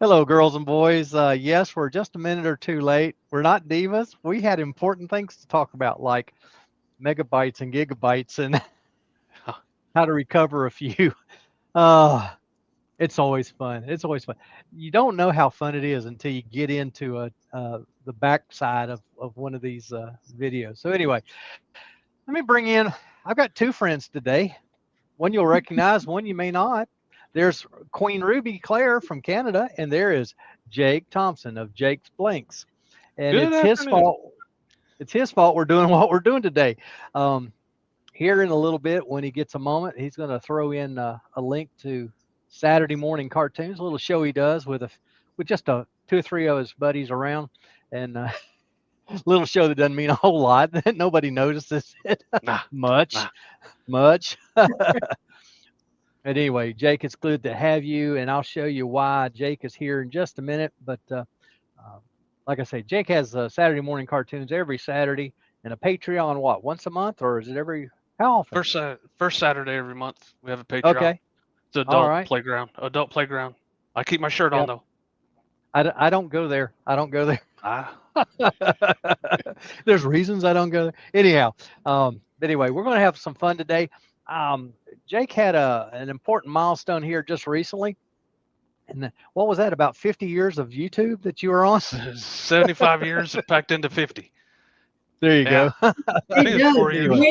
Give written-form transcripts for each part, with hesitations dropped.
Hello, girls and boys. Yes, we're just a minute or two late. We're not divas. We had important things to talk about, like megabytes and gigabytes and how to recover a few. Uh, it's always fun. It's always fun. You don't know how fun it is until you get into the backside of one of these videos. So anyway, let me bring in. I've got two friends today. One you'll recognize, one you may not. There's Queen Ruby Claire from Canada, and there is Jake Thompson of Jake's Blanks. And Good it's his afternoon. fault. It's his fault we're doing what we're doing today. Um, Here in a little bit, when he gets a moment, he's going to throw in a link to Saturday morning cartoons, a little show he does with just two or three of his buddies around, and little show that doesn't mean a whole lot. That nobody notices it Nah, much, nah. much. But anyway, Jake, it's good to have you, and I'll show you why Jake is here in just a minute. But like I say, Jake has Saturday morning cartoons every Saturday, and a Patreon. What, once a month, or is it every? How often? First Saturday every month we have a Patreon. Okay, It's all adult right. playground. Adult playground. I keep my shirt on Yep. though. I don't go there. I don't go there. Ah, There's reasons I don't go there. Anyhow, but anyway, we're going to have some fun today. Um, Jake had an important milestone here just recently. And what was that? About 50 years of YouTube that you were on? 75 years packed into 50. There you Yeah, go. I Hey, think it's Doug, anyway, 4 years.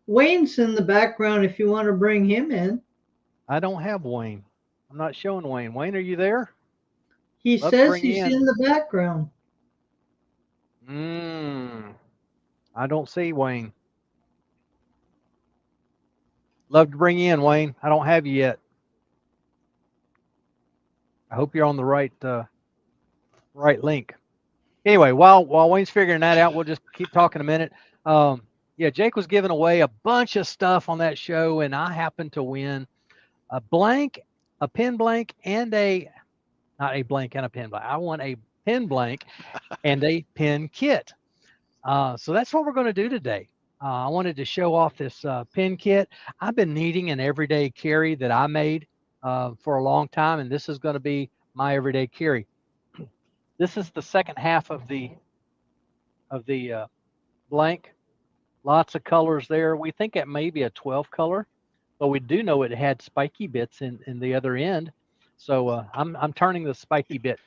Wayne's in the background if you want to bring him in. I don't have Wayne. I'm not showing Wayne. Wayne, are you there? He Love to says bring you he's in. in the background. Mm, I don't see Wayne. Love to bring you in, Wayne. I don't have you yet. I hope you're on the right link. Anyway, while Wayne's figuring that out, we'll just keep talking a minute. Yeah, Jake was giving away a bunch of stuff on that show, and I happened to win a blank, a pen blank, and a not a blank and a pen blank. I won a pen blank and a pen kit. So that's what we're going to do today. I wanted to show off this pen kit. I've been needing an everyday carry that I made for a long time, and this is going to be my everyday carry. This is the second half of the blank. Lots of colors there. We think it may be a 12 color, but we do know it had spiky bits in the other end. So I'm turning the spiky bit,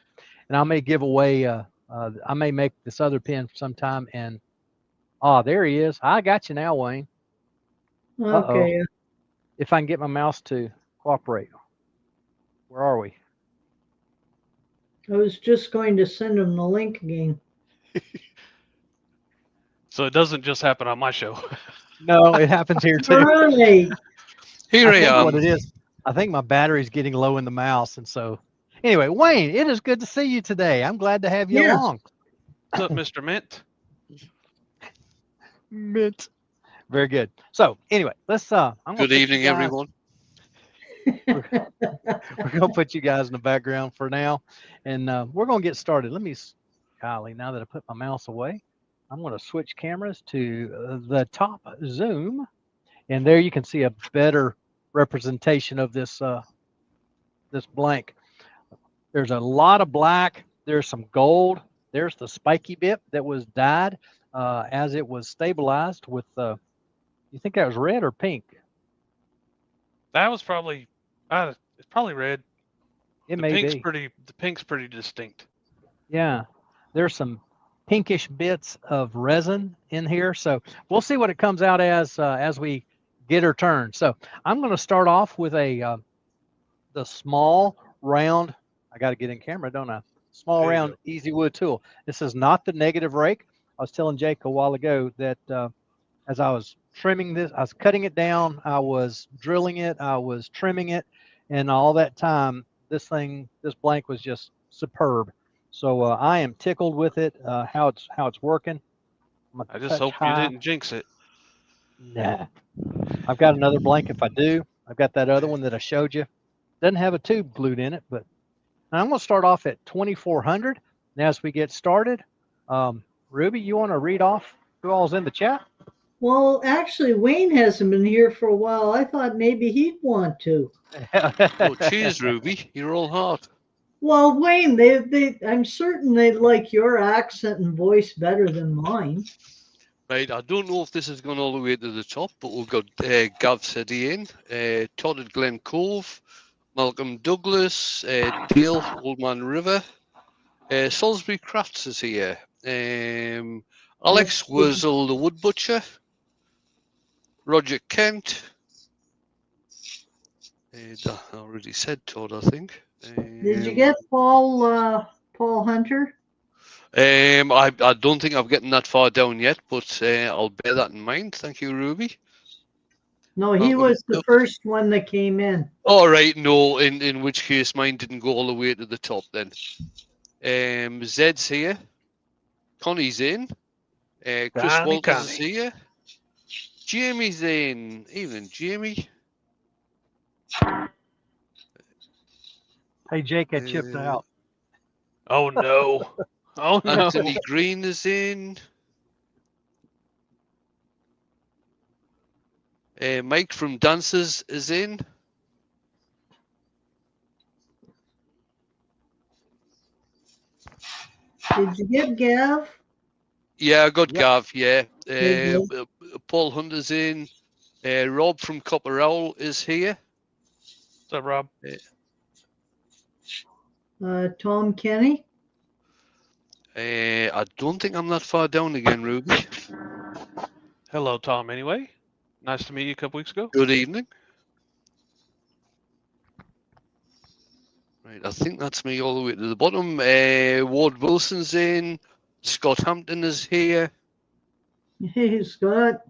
and I may give away. I may make this other pen sometime. And there he is. I got you now, Wayne. Uh-oh. Okay, If I can get my mouse to cooperate. Where are we? I was just going to send him the link again. So it doesn't just happen on my show. No, it happens here All too. right. Here I I think what am. it is, I think my battery's getting low in the mouse. And so, anyway, Wayne, it is good to see you today. I'm glad to have you Yeah. along. What's up, Mr. Mint? Mint. Very good. So, anyway, let's, I'm going to Good put you evening, guys, everyone. we're, we're going to put you guys in the background for now. And we're going to get started. Golly, now that I put my mouse away, I'm going to switch cameras to the top zoom. And there you can see a better representation of this blank. There's a lot of black. There's some gold. There's the spiky bit that was dyed as it was stabilized with. You think that was red or pink? That was probably. It's probably red. It The may pink's be. pretty. The pink's pretty distinct. Yeah. There's some pinkish bits of resin in here, so we'll see what it comes out as we get her turn. So I'm going to start off with the small round. I got to get in camera, don't I? Small There you round go. easy wood tool. This is not the negative rake. I was telling Jake a while ago that as I was trimming this, I was cutting it down, I was drilling it, I was trimming it, and all that time, this blank was just superb. So I am tickled with it, how it's working. I'm I gonna just touch hope you high. didn't jinx it. Nah, I've got another blank if I do. I've got that other one that I showed you. Doesn't have a tube glued in it, but I'm going to start off at 2400. Now, as we get started, Ruby, you want to read off who all's in the chat? Well, actually, Wayne hasn't been here for a while. I thought maybe he'd want to. Oh, cheers, Ruby. You're all hot. Well, Wayne, I'm certain they like your accent and voice better than mine. Right, I don't know if this has gone all the way to the top, but we've got Gav City in, Todd at Glen Cove, Malcolm Douglas, Dale, Old Man River, Salisbury Crafts is here, Alex Wurzel, the Wood Butcher, Roger Kent. I already said Todd, I think. Did you get Paul Hunter? I don't think I've gotten that far down yet, but I'll bear that in mind. Thank you, Ruby. No, he was the first one that came in. All right, no, in which case mine didn't go all the way to the top then. Zed's here. Connie's in. Chris Connie, Walters is Connie. here. Jamie's in. Evening, Jamie. Hey, Jake, I chipped out. Oh no. Oh no. Anthony Green is in. Mike from Dancers is in. Did you get Gav? Yeah, I got Yep. Gav, yeah. Okay. Paul Hunter's in. Rob from Copper Owl is here. What's up, Rob? Tom Kenny? I don't think I'm that far down again, Ruby. Hello, Tom. Anyway, nice to meet you a couple weeks ago. Good evening. Right, I think that's me all the way to the bottom. Ward Wilson's in. Scott Hampton is here. Hey, Scott.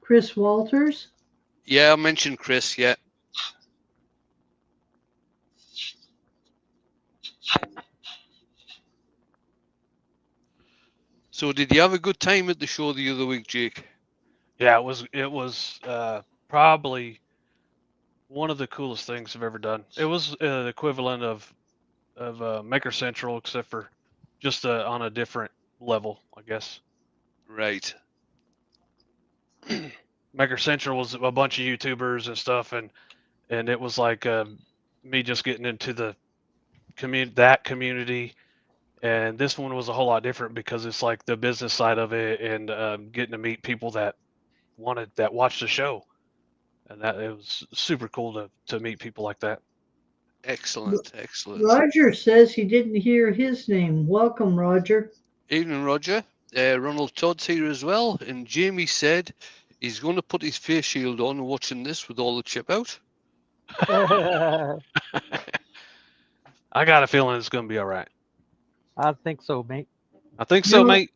Chris Walters? Yeah, I mentioned Chris, yeah. So did you have a good time at the show the other week, Jake? Yeah, it was probably one of the coolest things I've ever done. It was the equivalent of Maker Central, except for just on a different level, I guess. Right. Maker Central was a bunch of YouTubers and stuff, and it was like me just getting into the community, and this one was a whole lot different because it's like the business side of it, and getting to meet people that watched the show, and that it was super cool to meet people like that. Excellent, excellent. Roger says he didn't hear his name. Welcome, Roger. Evening, Roger. Ronald Todd's here as well, and Jamie said he's going to put his face shield on watching this with all the chip out. I got a feeling it's going to be all right. I think so, mate. I think so, No. mate.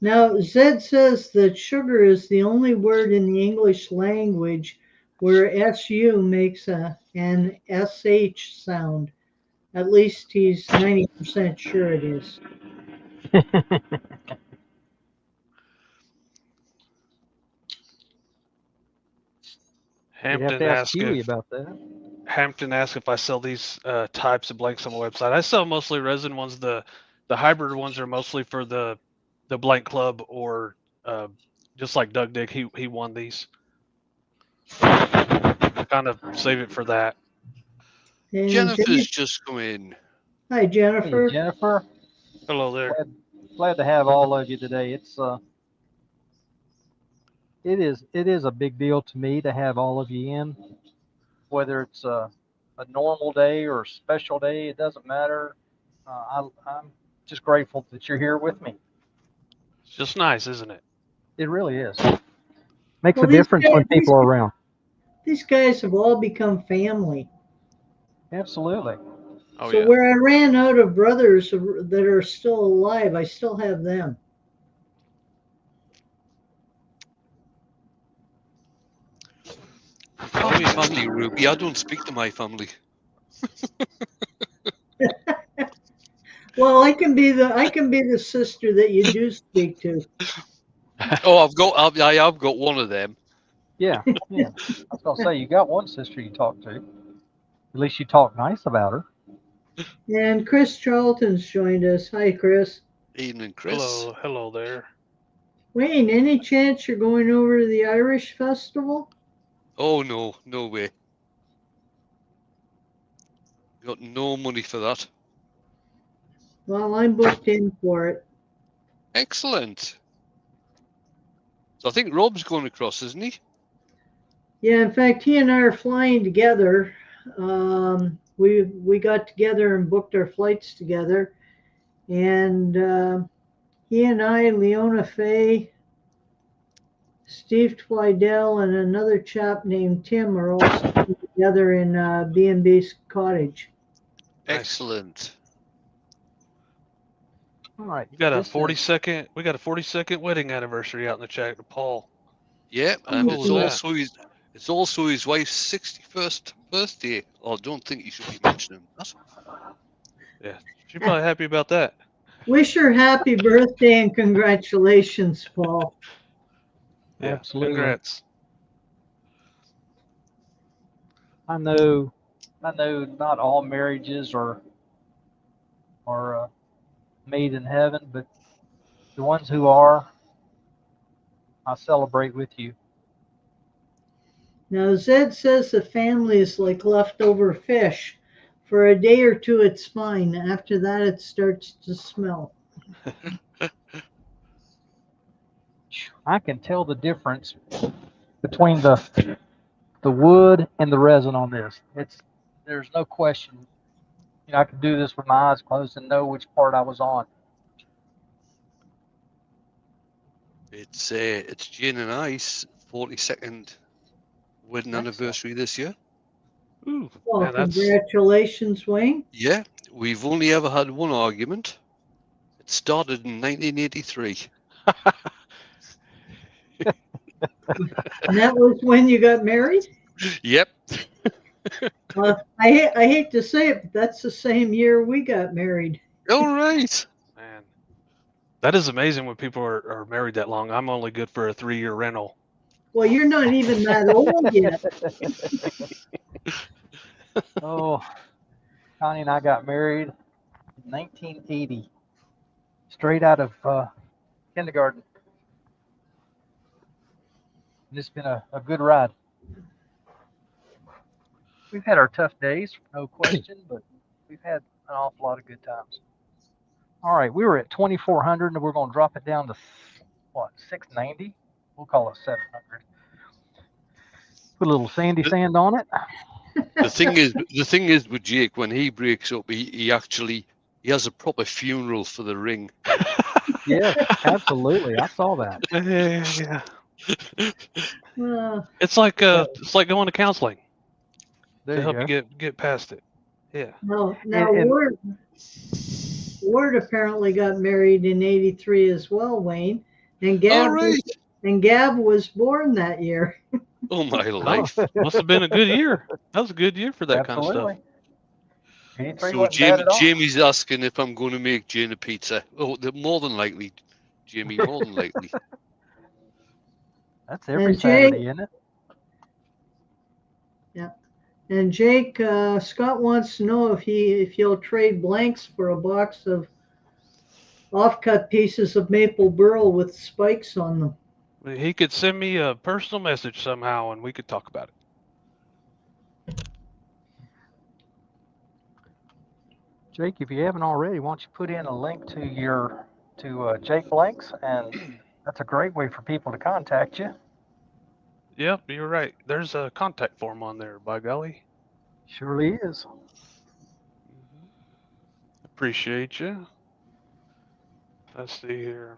Now, Zed says that sugar is the only word in the English language where SU makes an SH sound. At least he's 90% sure it is. You'd have to ask Huey about that. Hampton asked if I sell these types of blanks on my website. I sell mostly resin ones. The hybrid ones are mostly for the blank club, or just like Doug Dick, he won these. I kind of save it for that. And Jennifer's just come in. Hi, Jennifer. Hey, Jennifer. Hello there. Glad to have all of you today. It is a big deal to me to have all of you in, whether it's a normal day or a special day. It doesn't matter. I'm just grateful that you're here with me. It's just nice, isn't it? It really is. Makes Well, a difference when people are around. These guys have all become family. Absolutely. Oh So yeah. where I ran out of brothers that are still alive, I still have them. Call me family, Ruby. I don't speak to my family. Well, I can be the sister that you do speak to. Oh, I have got one of them. Yeah. I was gonna say you got one sister you talk to. At least you talk nice about her. And Chris Charlton's joined us. Hi, Chris. Evening, Chris. Hello there. Wayne, any chance you're going over to the Irish festival? Oh no, no way. Got no money for that. Well, I'm booked in for it. Excellent. So I think Rob's going across, isn't he? Yeah, in fact, he and I are flying together. We got together and booked our flights together, and he and I, Leona Fay, Steve Twidell, and another chap named Tim are all staying together in B&B's cottage. Nice. Excellent. All right. We got a this is- 40-second. We got a 40-second wedding anniversary out in the chat to Paul. Yeah, and Cool it's was that? also his wife's 61st birthday. I don't think you should be mentioning that. Yeah, she's probably happy about that. Wish her happy birthday and congratulations, Paul. Yeah, Absolutely. congrats. I know not all marriages are made in heaven, but the ones who are, I celebrate with you. Now, Zed says the family is like leftover fish. For a day or two, it's fine. After that, it starts to smell. I can tell the difference between the wood and the resin on this. There's no question. You know, I could do this with my eyes closed and know which part I was on. It's Jane and I's 42nd wedding anniversary this year. Ooh, Well, man, that's congratulations, Wayne. Yeah, we've only ever had one argument. It started in 1983. And that was when you got married? Yep. I hate to say it, but that's the same year we got married. All right. man. That is amazing when people are married that long. I'm only good for a 3-year rental. Well, you're not even that old yet. Oh, Connie and I got married in 1980, straight out of kindergarten. And it's been a good ride. We've had our tough days, no question, but we've had an awful lot of good times. All right, we were at 2,400, and we're going to drop it down to what, 690? We'll call it 700. Put a little sandy sand on it. The thing is with Jake, when he breaks up, he has a proper funeral for the ring. Yes, absolutely. I saw that. Yeah. It's like going to counseling There to you help go. you get past it. Yeah. Now And- Ward apparently got married in '83 as well, Wayne. And All right. Gab was born that year. Oh my life. Must have been a good year. That was a good year for that Absolutely. kind of stuff. 83 So wasn't bad at all. Jamie's asking if I'm going to make Jane a pizza. Oh, more than likely, Jamie, more than likely. That's every And Saturday, isn't it? And Jake, Scott wants to know if you'll trade blanks for a box of offcut pieces of maple burl with spikes on them. He could send me a personal message somehow, and we could talk about it. Jake, if you haven't already, why don't you put in a link to Jake Blanks, and that's a great way for people to contact you. Yep, you're right. There's a contact form on there, by golly. Surely is. Appreciate you. Let's see here.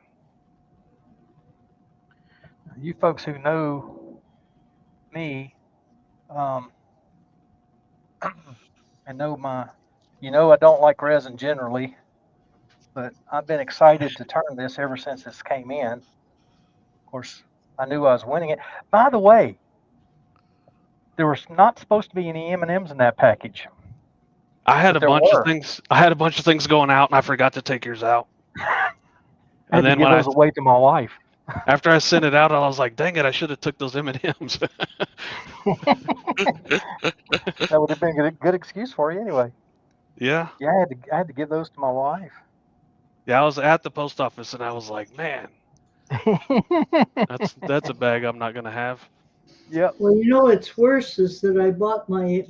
You folks who know me, and know I don't like resin generally, but I've been excited to turn this ever since this came in. Of course, I knew I was winning it. By the way, there was not supposed to be any M&Ms in that package. I had But a there bunch were. of things. I had a bunch of things going out, and I forgot to take yours out. I had And to then give when those away to my wife. after I sent it out, I was like, "Dang it! I should have took those M&Ms." That would have been a good excuse for you anyway. Yeah, Yeah, I had to give those to my wife. yeah. I was at the post office, and I was like, "Man, that's a bag I'm not gonna have." Yep. Well, you know what's worse is that I bought my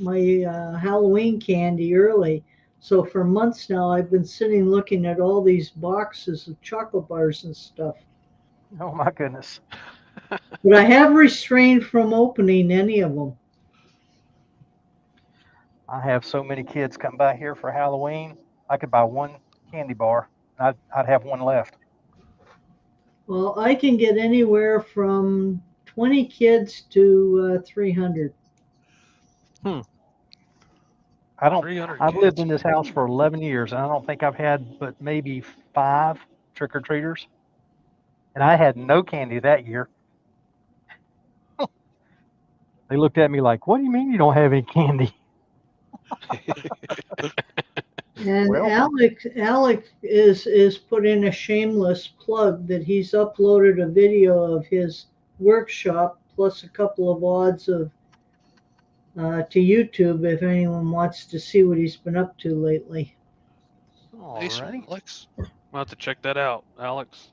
Halloween candy early. So for months now, I've been sitting looking at all these boxes of chocolate bars and stuff. Oh my goodness. But I have restrained from opening any of them. I have so many kids come by here for Halloween. I could buy one candy bar. I'd have one left. Well, I can get anywhere from 20 kids to 300. Hmm. I don't. 300 I've lived kids. in this house for 11 years, and I don't think I've had but maybe 5 trick or treaters, and I had no candy that year. They looked at me like, "What do you mean you don't have any candy?" And Well, Alex is put in a shameless plug that he's uploaded a video of his workshop plus a couple of odds of to YouTube if anyone wants to see what he's been up to lately. Nice one, alrighty. Alex. I'll have to check that out, Alex.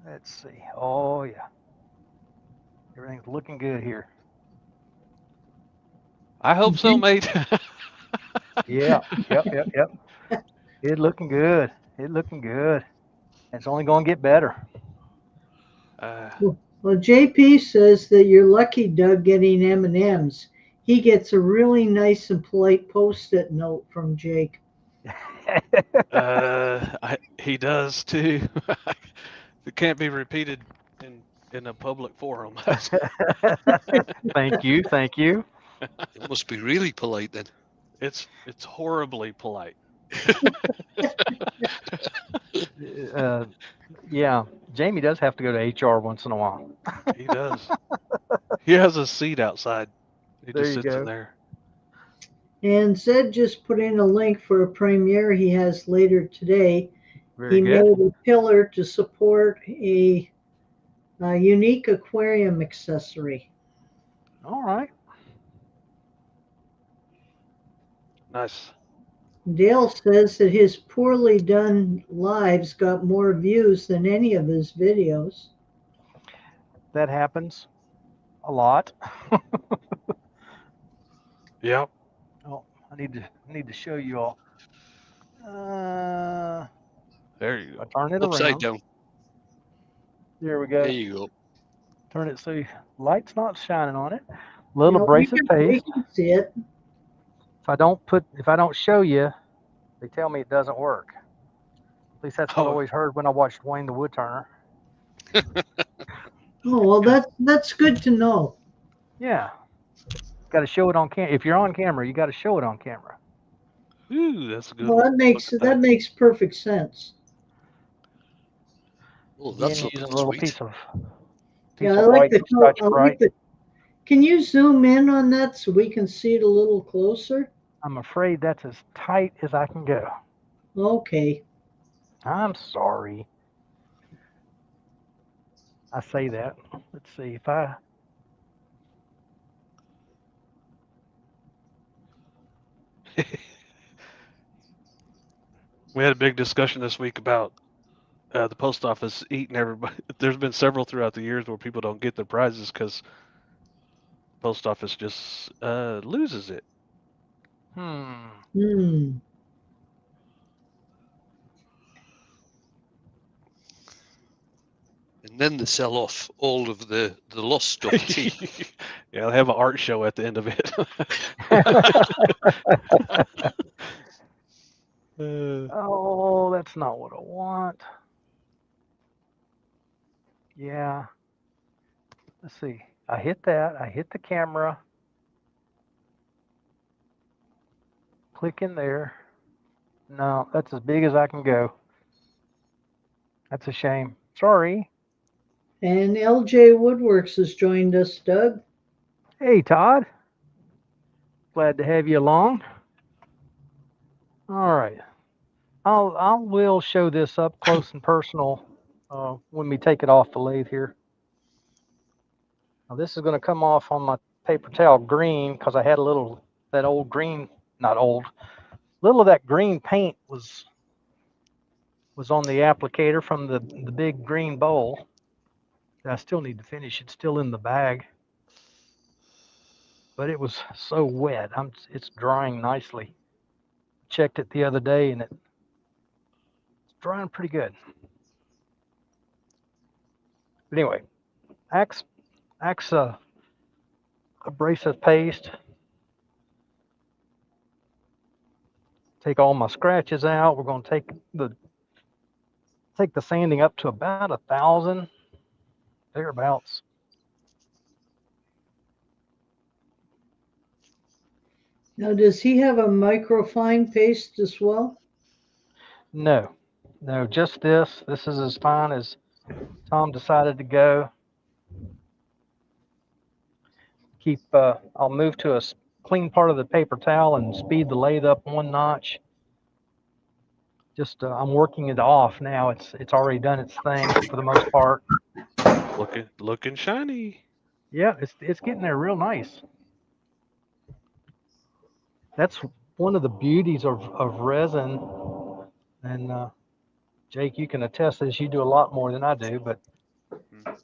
Let's see. Oh yeah, everything's looking good here. I hope so, mate. Yeah. Yep. It's looking good. It's looking good. It's only going to get better. uh, Well, JP says that you're lucky, Doug, getting M&Ms. He gets a really nice and polite post-it note from Jake. he does too. It can't be repeated in a public forum. Thank you. Thank you. It must be really polite then. It's horribly polite. Uh, yeah, Jamie does have to go to HR once in a while. He does. He has a seat outside. He There just you sits in go. there. And Zed just put in a link for a premiere he has later today. Very He good. made a pillar to support a unique aquarium accessory. All right. Nice. Dale says that his poorly done lives got more views than any of his videos. That happens a lot. Yep. Oh, I need to show you all. Uh, There you if I go. turn it Upside around. down. There we There go. you go. Turn it so light's not shining on it. You Little know, we abrasive can, we paste. can see it. If I don't show you, they tell me it doesn't work. At least that's what I Oh, always heard when I watched Wayne the Woodturner. Oh, well, that's good to know. Yeah, got to show it on camera. If you're on camera, you got to show it on camera. ooh, that's a good Well, looking that thing. makes perfect sense. Oh, Again, that's using looking a little sweet. Yeah, piece of white Scotch I like Brite. the. Can you zoom in on that so we can see it a little closer? I'm afraid that's as tight as I can go. Okay. I'm sorry. I say that. Let's see if I. We had a big discussion this week about the post office eating everybody. There's been several throughout the years where people don't get their prizes because post office just loses it. Hmm. Hmm. And then they sell off all of the lost stuff cheap. Yeah, they have an art show at the end of it. Oh, that's not what I want. Yeah. Let's see. I hit that. I hit the camera. Click in there. No, that's as big as I can go. That's a shame. Sorry. And LJ Woodworks has joined us, Doug. Hey, Todd. Glad to have you along. All right. I will show this up close and personal when we take it off the lathe here. Now this is going to come off on my paper towel green because I had a little that old green, not old, little of that green paint was on the applicator from the big green bowl. that I still need to finish. It's still in the bag, but it was so wet. It's drying nicely. Checked it the other day, and it's drying pretty good. But anyway, axe axe abrasive paste. Take all my scratches out. We're going to take the sanding up to about 1,000 thereabouts. Now, does he have a microfine paste as well? No, no, just this. This is as fine as Tom decided to go. I'll move to a clean part of the paper towel and speed the lathe up 1 notch. Just I'm working it off now. It's already done its thing for the most part. Looking shiny. Yeah, it's getting there real nice. That's one of the beauties of resin. And Jake, you can attest to this. You do a lot more than I do, but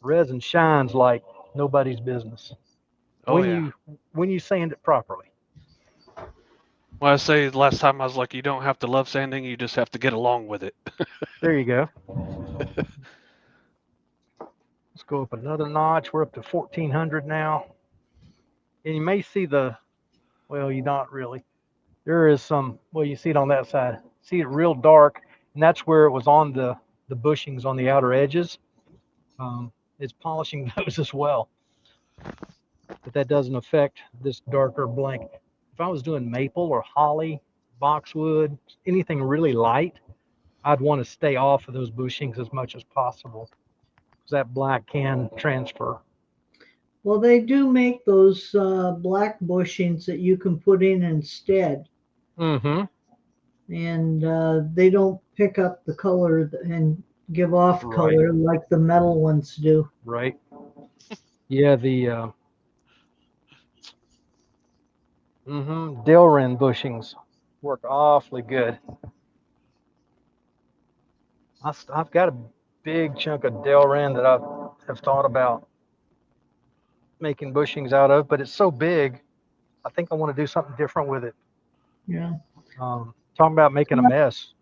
resin shines like nobody's business Oh when yeah. you sand it properly. Well, I say the last time I was like, you don't have to love sanding, you just have to get along with it. There you go. Let's go up another notch. We're up to 1,400 now. And you may see well, you not really. There is some, well, you see it on that side. See it real dark, and that's where it was on the bushings on the outer edges. It's polishing those as well. But that doesn't affect this darker blank. If I was doing maple or holly, boxwood, anything really light, I'd want to stay off of those bushings as much as possible because that black can transfer. Well, they do make those black bushings that you can put in instead, Mm-hmm. and they don't pick up the color and give off Right. color like the metal ones do. Right. Yeah, the Delrin bushings work awfully good. I've got a big chunk of Delrin that I have thought about making bushings out of, but it's so big. I think I want to do something different with it. Yeah. Talking about making a mess.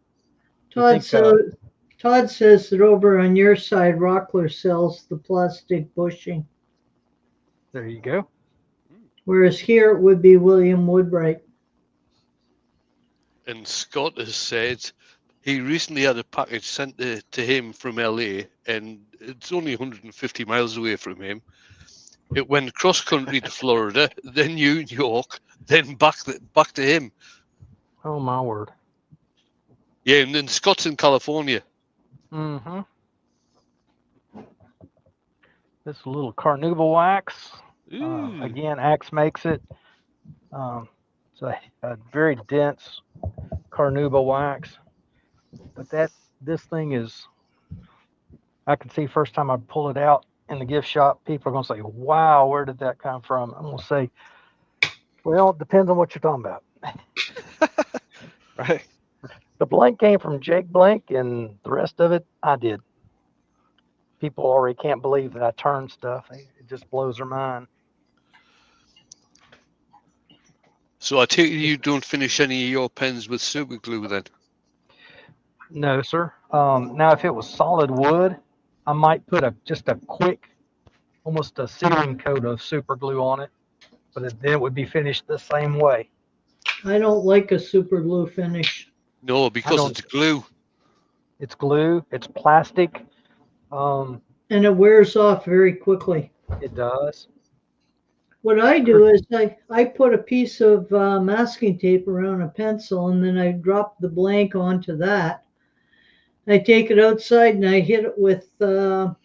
Todd says that over on your side, Rockler sells the plastic bushing, There you go. whereas here it would be William Woodbright. And Scott has said he recently had a package sent to him from LA, and it's only 150 miles away from him. It went cross country to Florida, then New York, then back to him. Oh my word. Yeah, and then Scott's in California. Mm-hmm. This little carnauba wax. Again, Axe makes it. It's a very dense carnauba wax. But this thing is, I can see first time I pull it out in the gift shop, people are going to say, wow, where did that come from? I'm going to say, well, it depends on what you're talking about. Right. The blank came from Jake Blank, and the rest of it, I did. People already can't believe that I turn stuff. It just blows their mind. So I take it you don't finish any of your pens with super glue then? No, sir. Now, if it was solid wood, I might put just a quick, almost a sealing coat of super glue on it, but then it would be finished the same way. I don't like a super glue finish. No, because it's glue. It's glue. It's plastic. And it wears off very quickly. It does. What I do is I put a piece of masking tape around a pencil, and then I drop the blank onto that. I take it outside and I hit it with a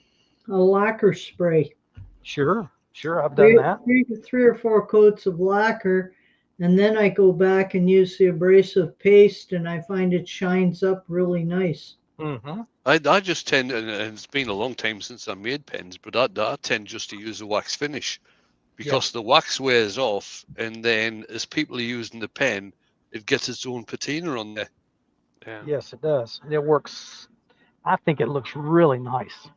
lacquer spray. Sure, I've done that. Three or four coats of lacquer, and then I go back and use the abrasive paste, and I find it shines up really nice. Mm-hmm. I just tend, and it's been a long time since I made pens, but I tend just to use a wax finish because the wax wears off, and then as people are using the pen, it gets its own patina on there. Yeah. Yes, it does. It works. I think it looks really nice.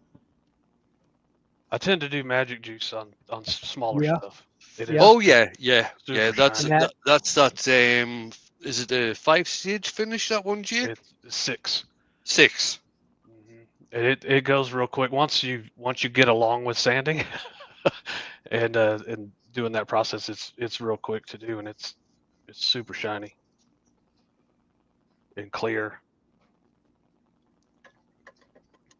I tend to do magic juice on smaller Yeah. stuff. It Yeah. is Oh yeah, yeah, super yeah. That's shiny. And that- that's that. Is it a 5-stage finish? That one, Jake? It's 6. 6. It goes real quick once you get along with sanding, and doing that process. It's real quick to do, and it's super shiny and clear.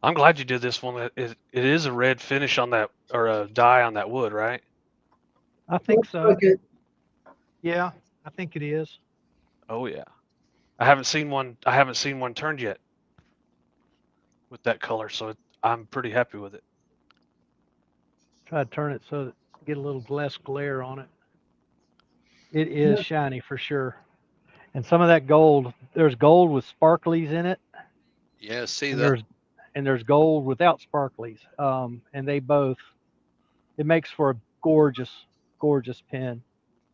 I'm glad you did this one. It is a red finish on that, or a dye on that wood, right? I think Looks so. like it. Yeah, I think it is. Oh yeah. I haven't seen one turned yet with that color, so I'm pretty happy with it. Try to turn it so that get a little less glare on it. It is Yeah. shiny for sure. And some of that gold, there's gold with sparklies in it, Yeah, see and that. there's gold without sparklies. And they both, it makes for a gorgeous pen.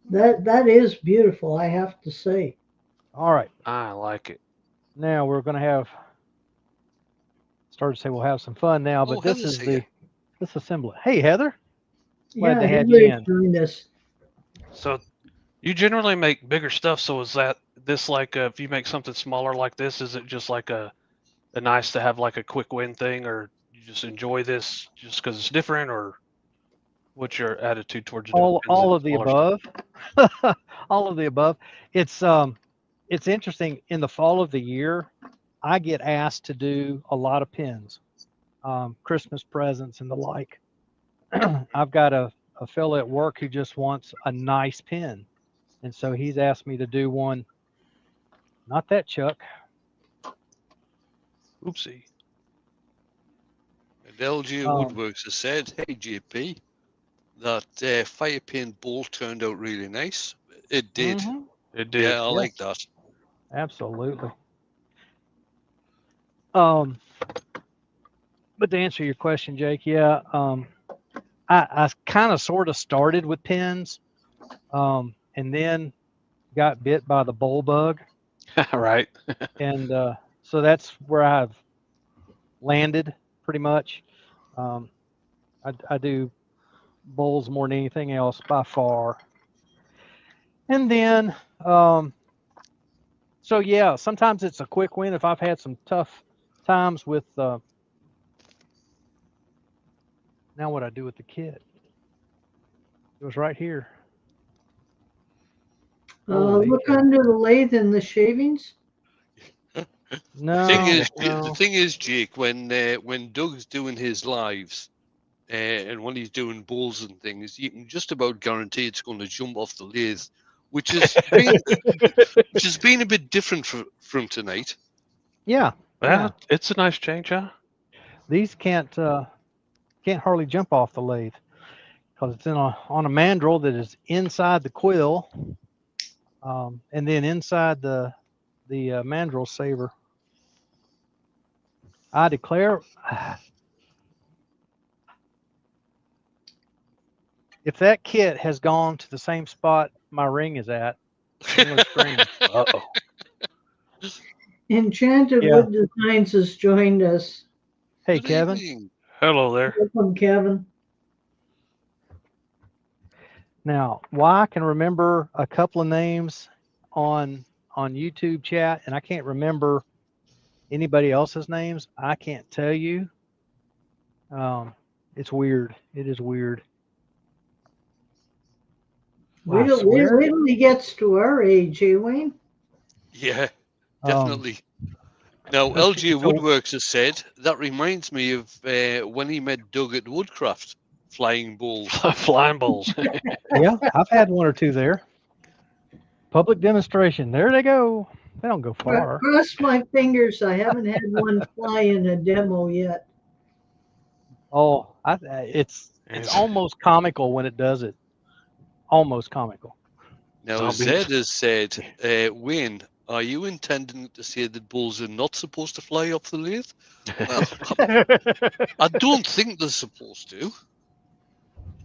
That is beautiful, I have to say. All right, I like it. now we're gonna have started to say we'll have some fun now, Oh, but this Heather's is here. this assembly. Hey Heather, glad Yeah, to have Henry you in. joined us. So you generally make bigger stuff. So is that this like if you make something smaller like this, is it just like a nice to have like a quick win thing, or you just enjoy this just because it's different, or what's your attitude towards doing pins All and of the smaller stuff? above, all of the above. It's interesting. In the fall of the year, I get asked to do a lot of pins, Christmas presents and the like. I've got a fellow at work who just wants a nice pin, and so he's asked me to do one. Not that Chuck. Oopsie. And LG Um, Woodworks has said, "Hey JP, that fire paint bowl turned out really nice. It did. mhm, It did. Yeah, I like that. absolutely. Um, but to answer your question, Jake, yeah, I kind of sort of started with pins, and then got bit by the bowl bug, Right. and so that's where I've landed pretty much. Um, I do bowls more than anything else by far, and then so yeah, sometimes it's a quick win if I've had some tough times with. Now what I do with the kit? It was right here. Holy Look cow. under the lathe and the shavings. No, The no. thing is, Jake, when Doug's doing his lives, and when he's doing bowls and things, you can just about guarantee it's going to jump off the lathe, which is which has been a bit different from tonight. Yeah, Well, yeah. it's a nice change, huh? These can't hardly jump off the lathe because it's on a mandrel that is inside the quill, and then inside the mandrel saver. I declare, if that kit has gone to the same spot my ring is at, I'm gonna scream. Uh-oh. Enchanted Yeah. Wood Designs has joined us. Hey, Good Kevin. evening. Hello there. Welcome, Kevin. Now, why I can remember a couple of names on YouTube chat, and I can't remember anybody else's names. I can't tell you. It's weird. It is weird. I Wait swear. till he gets to our age, eh, Wayne? Yeah, Um, definitely. Now, let's see, LG so- Woodworks has said that reminds me of when he met Doug at Woodcraft, flying bowls. Flying bowls. Yeah, I've had one or two there. Public demonstration. There they go. They don't go far. Cross my fingers. I haven't had one fly in a demo yet. Oh, it's Yes. almost comical when it does it. Almost comical. Now, Zombies. Zed has said, Wayne, are you intending to say that bulls are not supposed to fly off the lathe? Well, I don't think they're supposed to.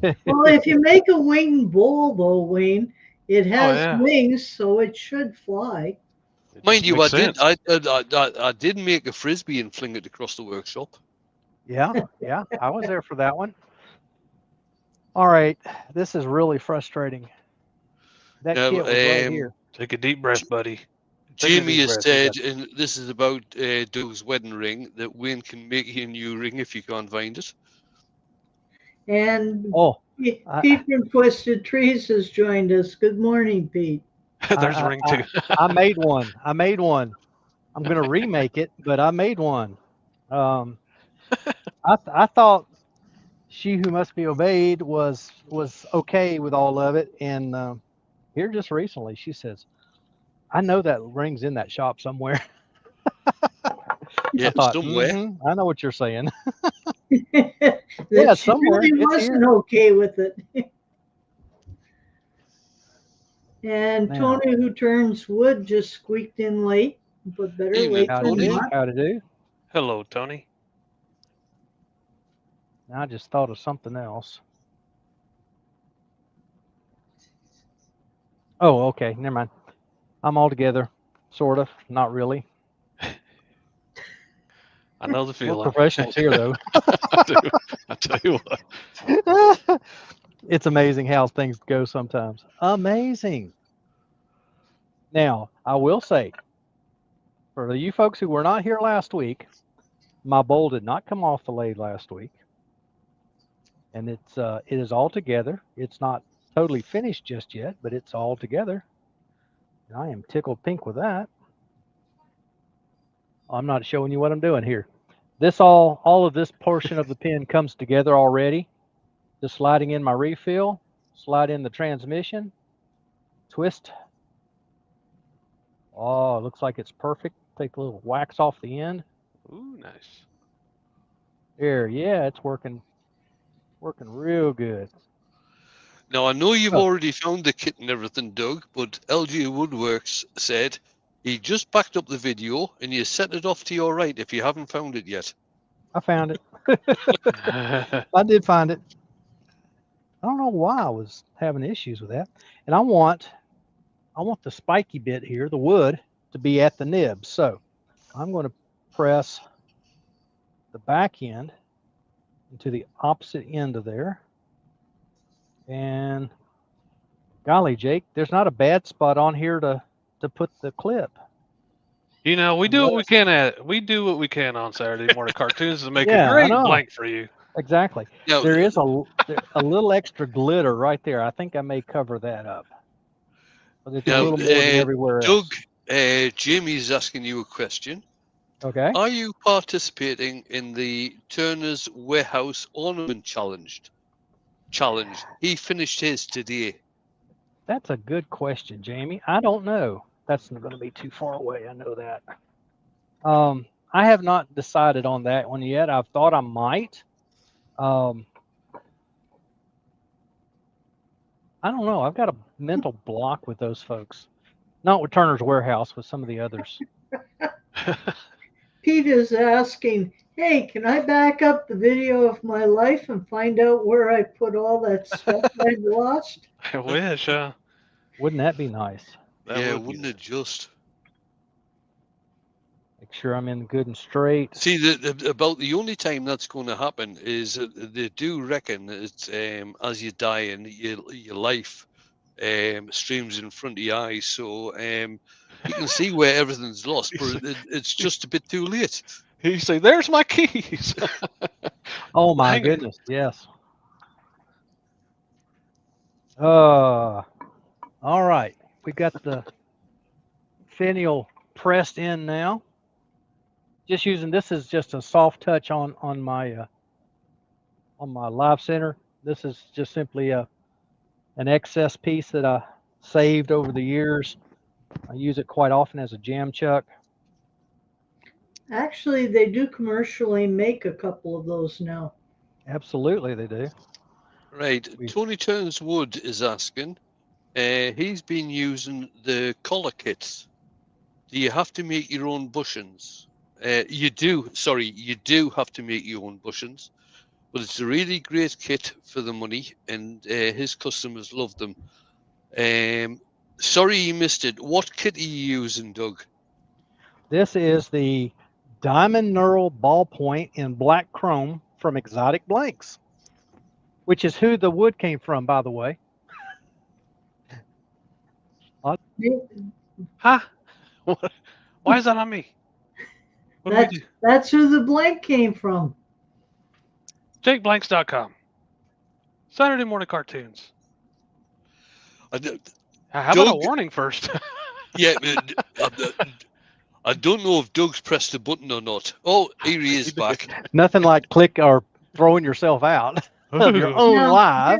Well, if you make a winged bull, though, Wayne, it has yeah. wings, so it should fly. It Mind just you, makes sense. I did make a frisbee and fling it across the workshop. Yeah, I was there for that one. All right, this is really frustrating. That Now, kit was right here. Take a deep breath, buddy. Take a Jamie deep has breath. You said, got- and this is about Doug's wedding ring, that Wayne can make you a new ring if you can't find it. And Oh, I, Pete from Twisted Trees has joined us. Good morning, Pete. There's I, ring I, two. I made one. I made one. I'm gonna remake it, but I made one. Um, I thought she who must be obeyed was okay with all of it, and here just recently she says, "I know that ring's in that shop somewhere." I Yeah, thought, somewhere. I know what you're saying. That Yeah, she somewhere. really It's wasn't here okay with it. And now. Tony, who turns wood, just squeaked in late, but better Evening, late How to than Tony. do? not. How to do? Hello, Tony. I just thought of something else. Oh, okay. Never mind. I'm all together, sort of. Not really. I know the We're feeling. professionals here, though. I do. I tell you what. It's amazing how things go sometimes. Amazing. Now, I will say, for you folks who were not here last week, my bowl did not come off the lathe last week, and it is all together. It's not totally finished just yet, but it's all together. I am tickled pink with that. I'm not showing you what I'm doing here. This all of this portion of the pin comes together already. Just sliding in my refill, slide in the transmission, twist. Oh, it looks like it's perfect. Take a little wax off the end. Ooh, nice. There, yeah, it's working real good. Now, I know you've Oh. already found the kit and everything, Doug, but LG Woodworks said he just backed up the video and you set it off to your right if you haven't found it yet. I found it. I did find it. I don't know why I was having issues with that. And I want the spiky bit here, the wood, to be at the nib. So I'm going to press the back end into the opposite end of there. And golly, Jake, there's not a bad spot on here to put the clip. You know, we do what we Unless- can we do what we can on Saturday morning cartoons to make Yeah, a I great know. blank for you. Exactly. Now, There is a little extra glitter right there. I think I may cover that up. But it's a now little more than everywhere Doug, else. Jamie's asking you a question. Okay. Are you participating in the Turner's Warehouse Ornament Challenge? He finished his today. That's a good question, Jamie. I don't know. That's not going to be too far away. I know that. I have not decided on that one yet. I've thought I might. I don't know. I've got a mental block with those folks. Not with Turner's Warehouse, with some of the others. Pete is asking, hey, can I back up the video of my life and find out where I put all that stuff I lost? I wish, Wouldn't that be nice? that Yeah, would be wouldn't nice. it just? Make sure I'm in good and straight. See, about the only time that's going to happen is they do reckon it's as you die and your life streams in front of your eyes, so you can see where everything's lost, but it's just a bit too late. You say, "There's my keys." Oh my Hang it. goodness, yes. All right. We got the finial pressed in now. Just using this is just a soft touch on my live center. This is just simply an excess piece that I saved over the years. I use it quite often as a jam chuck. Actually, they do commercially make a couple of those now. Absolutely, they do. Right, We- Tony Turns Wood is asking. He's been using the collar kits. Do you have to make your own bushings? You do have to make your own bushings, but it's a really great kit for the money, and his customers love them. Sorry you missed it. What kit are you using, Doug? This is the Diamond Knurl ballpoint in black chrome from Exotic Blanks. which is who the wood came from, by the way. Huh? What? Why is that on me? What do we do? That's who the blank came from. JakeBlanks.com. Saturday morning cartoons. I d- How about a Doug- warning first? yeah, I don't know if Doug's pressed the button or not. Oh, here he is back. Nothing like click or throwing yourself out of your own Now, live.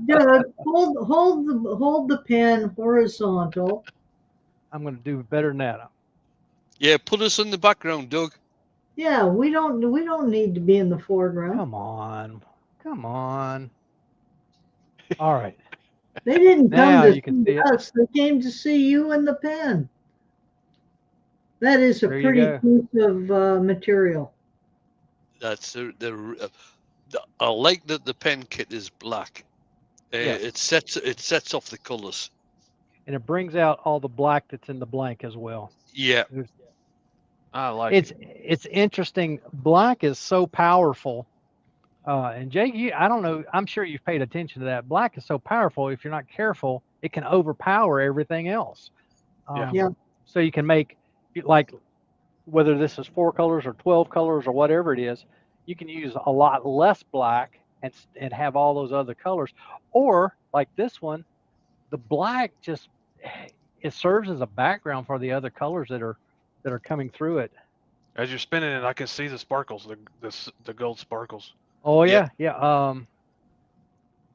Doug, hold the pen horizontal. I'm going to do better than that. Yeah, put us in the background, Doug. Yeah, we don't need to be in the foreground. Come on. Come on. All right. They didn't Now come you to can see see it. us. They came to see you in the pen. That is a There you pretty go. piece of material. That's I like that the pen kit is black. Yes. It sets off the colours. And it brings out all the black that's in the blank as well. Yeah, I like It's it. it's interesting. Black is so powerful. And Jake, I don't know. I'm sure you've paid attention to that. Black is so powerful. If you're not careful, it can overpower everything else. Yeah. So you can make, like, whether this is 4 colors or 12 colors or whatever it is, you can use a lot less black and have all those other colors. Or like this one, the black just, it serves as a background for the other colors that are coming through it. As you're spinning it, I can see the sparkles, the gold sparkles. Oh Yep. yeah.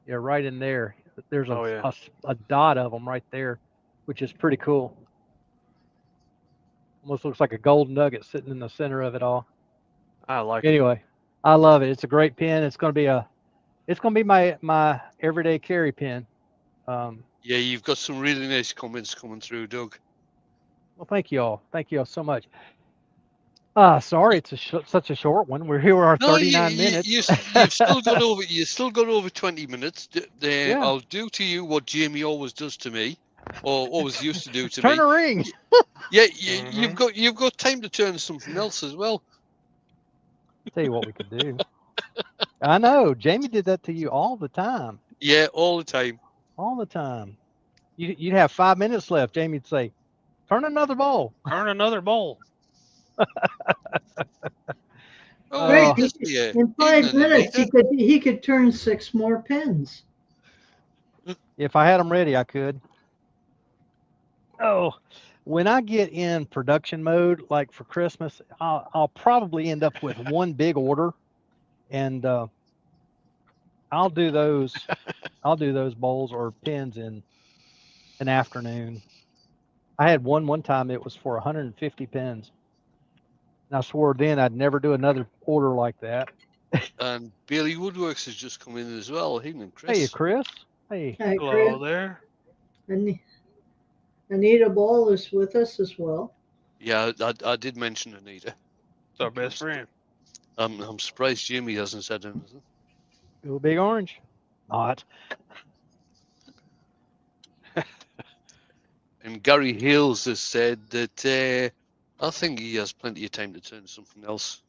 Yeah, right in there. There's Oh, yeah. a dot of them right there, which is pretty cool. Almost looks like a gold nugget sitting in the center of it all. I like it. Anyway, I love it. It's a great pen. It's going to be my everyday carry pen. yeah, you've got some really nice comments coming through, Doug. Well, thank you all. Thank you all so much. Sorry, it's such a short one. We're here our 39 minutes. You've still got over 20 minutes. Yeah. I'll do to you what Jamie always does to me, or always used to do to Turn me. a ring. Yeah, Mhm. you've got time to turn something else as well. Tell you what we could do. I know Jamie did that to you all the time. Yeah, all the time. All the time. You'd have 5 minutes left. Jamie'd say, "Turn another bowl." Turn another bowl. Oh, Right, he does the, In 5 evening, minutes, Anita. he could turn 6 more pens. If I had them ready, I could. Oh, when I get in production mode, like for Christmas, I'll probably end up with one big order, and I'll do those. I'll do those bowls or pens in an afternoon. I had one time. It was for 150 pens. And I swore then I'd never do another order like that. And Bailey Woodworks has just come in as well. Evening, Chris. Hey, Chris. Hey. Hi, Hello Chris. there. And Anita Ball is with us as well. Yeah, I did mention Anita. It's our best friend. I'm surprised Jamie hasn't said anything. Go Big Orange. Not. And Gary Hales has said that I think he has plenty of time to turn something else.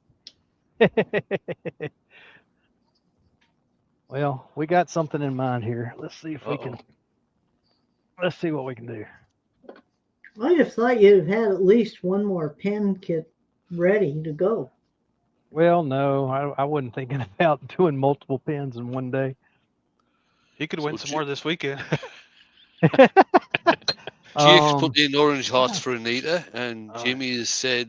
Well, we got something in mind here. Let's see if we can. Let's see what we can do. I'd have thought you'd have had at least one more pen kit ready to go. Well, no, I wasn't thinking about doing multiple pens in one day. He could win So some more this weekend. Jake's put in orange hearts for Anita, and Oh. Jamie has said,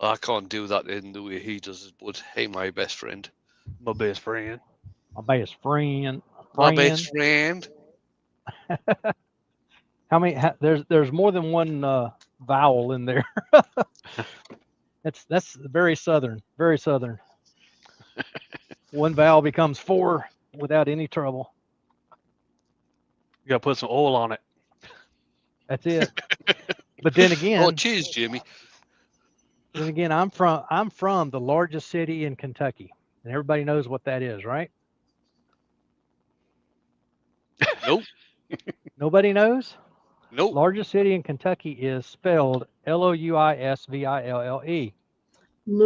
I can't do that in the way he does it, but hey, my best friend. My best friend. My best friend. My best friend. How many? There's more than one vowel in there. That's very southern. Very southern. One vowel becomes 4 without any trouble. You gotta put some oil on it. That's it. But then again, Oh, cheers, Jamie. I'm from the largest city in Kentucky, and everybody knows what that is, right? Nope. Nobody knows. Nope. Largest city in Kentucky is spelled Louisville. And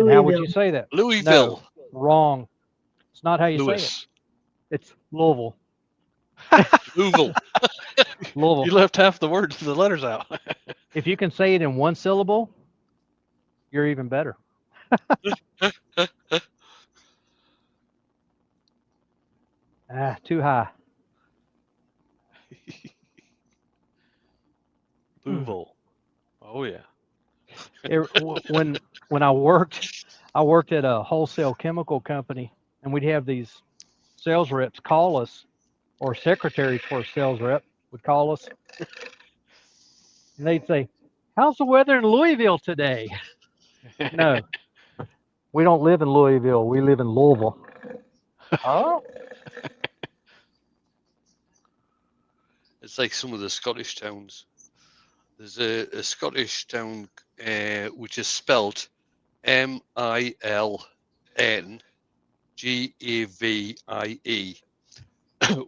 how would Louisville. you say that? Louisville. No, wrong. It's not how you say it. Lewis. It's Louisville. Louisville. Louisville. You left half the words, the letters out. If you can say it in one syllable, you're even better. Too high. Louisville. Oh yeah. When I worked at a wholesale chemical company, and we'd have these sales reps call us, or secretaries for a sales rep would call us, and they'd say, "How's the weather in Louisville today?" No, we don't live in Louisville. We live in Louisville. Oh, It's like some of the Scottish towns. There's a Scottish town which is spelt Milngavie,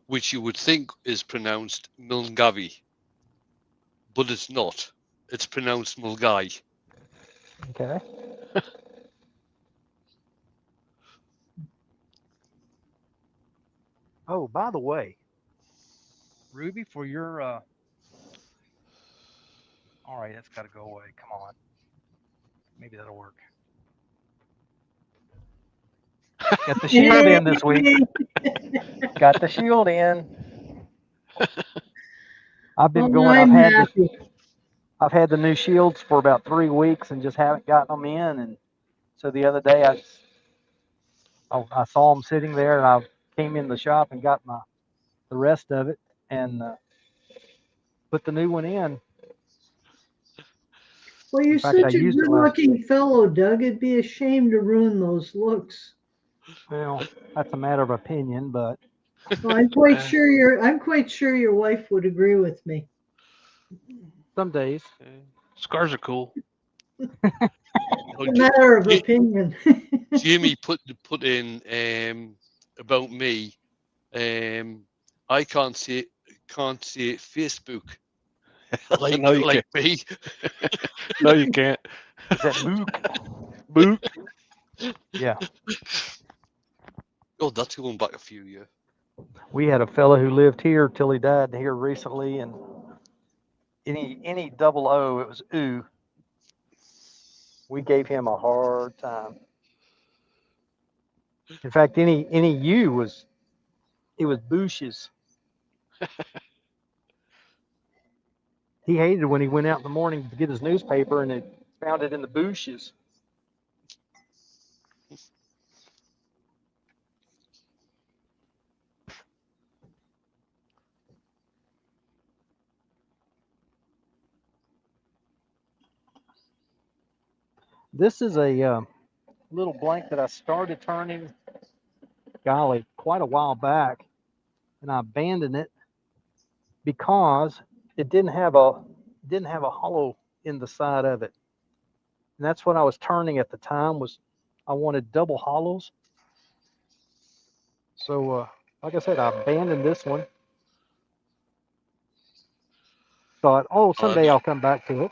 which you would think is pronounced Milngavie, but it's not. It's pronounced Mulgai. okay. Oh, by the way, Ruby, for your all right, that's got to go away. Come on, maybe that'll work. Got the shield in this week. Got the shield in. I've been going. I'm happy. I've had the new shields for about 3 weeks and just haven't gotten them in. And so the other day I saw them sitting there, and I came in the shop and got the rest of it and put the new one in. Well, you're In fact, I such a used it last good-looking fellow, Doug. It'd be a shame to ruin those looks. Well, that's a matter of opinion, but Well, I'm quite sure your wife would agree with me. some days. Scars are cool. It's a matter of opinion. Jimmy put in about me. I can't see Facebook like, No, you like me. No, you can't. Is that Luke? Book. Yeah. Oh, that's going back a few years. We had a fella who lived here till he died here recently, and any double O, it was ooh. We gave him a hard time. In fact, any U was Bushes. He hated when he went out in the morning to get his newspaper and it found it in the bushes. This is a little blank that I started turning, golly, quite a while back, and I abandoned it because it didn't have a hollow in the side of it. And that's what I was turning at the time. Was I wanted double hollows. So like I said, I abandoned this one. Thought, oh, someday I'll come back to it.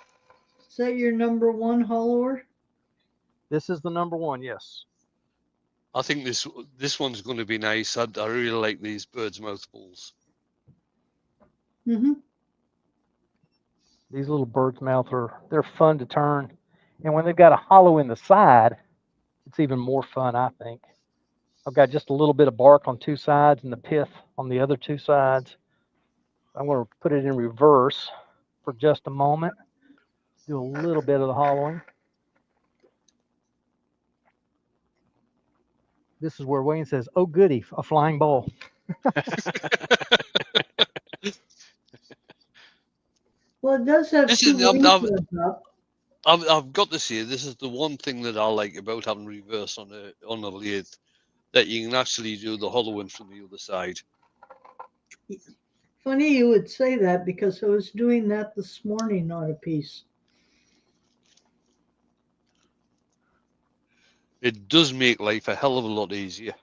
Is that your number one hollower? This is the number one, yes. I think this one's going to be nice. I really like these bird's mouth balls. Mm-hmm. These little bird's mouth they're fun to turn. And when they've got a hollow in the side, it's even more fun, I think. I've got just a little bit of bark on two sides and the pith on the other two sides. I'm going to put it in reverse for just a moment. Do a little bit of the hollowing. This is where Wayne says, "Oh goody, a flying ball." Well, it does have two wings up. I've got to say, this is the one thing that I like about having reverse on a lathe, that you can actually do the hollowing from the other side. Funny you would say that because I was doing that this morning on a piece. It does make life a hell of a lot easier.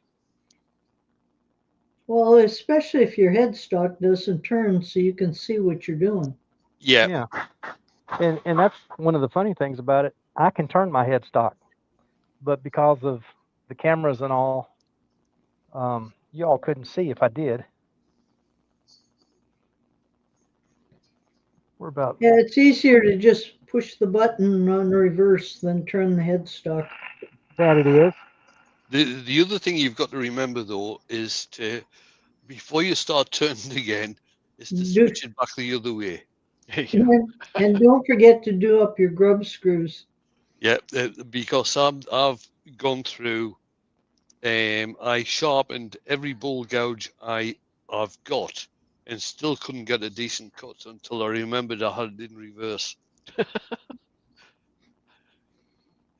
Well, especially if your headstock doesn't turn so you can see what you're doing. Yeah. And that's one of the funny things about it. I can turn my headstock, but because of the cameras and all, You all couldn't see if I did. We're about Yeah, it's easier to just push the button on reverse than turn the headstock. that it is. The other thing you've got to remember though is to, before you start turning again, is to Do, switch it back the other way. Yeah. and don't forget to do up your grub screws. Yeah, because I've gone through. I sharpened every bull gouge I've got, and still couldn't get a decent cut until I remembered I had it in reverse.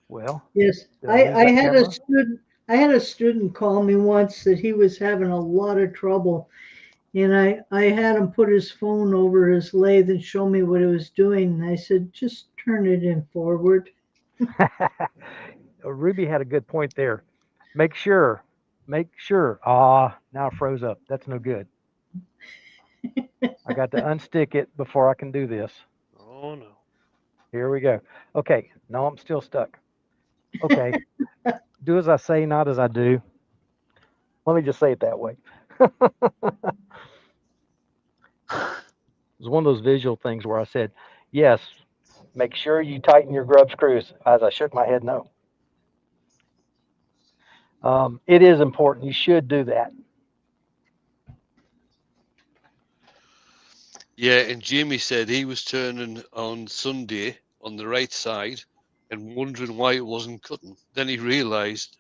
Well, Yes, did I lose that camera? I had a student call me once that he was having a lot of trouble, and I had him put his phone over his lathe and show me what it was doing. And I said, just turn it in forward. Ruby had a good point there. Make sure. Make sure. Ah, now it froze up. That's no good. I got to unstick it before I can do this. Oh no. Here we go. Okay, no, I'm still stuck. Okay, do as I say, not as I do. Let me just say it that way. It was one of those visual things where I said, yes, make sure you tighten your grub screws, as I shook my head no. It is important. You should do that. Yeah, and Jamie said he was turning on Sunday on the right side and wondering why it wasn't cutting. Then he realised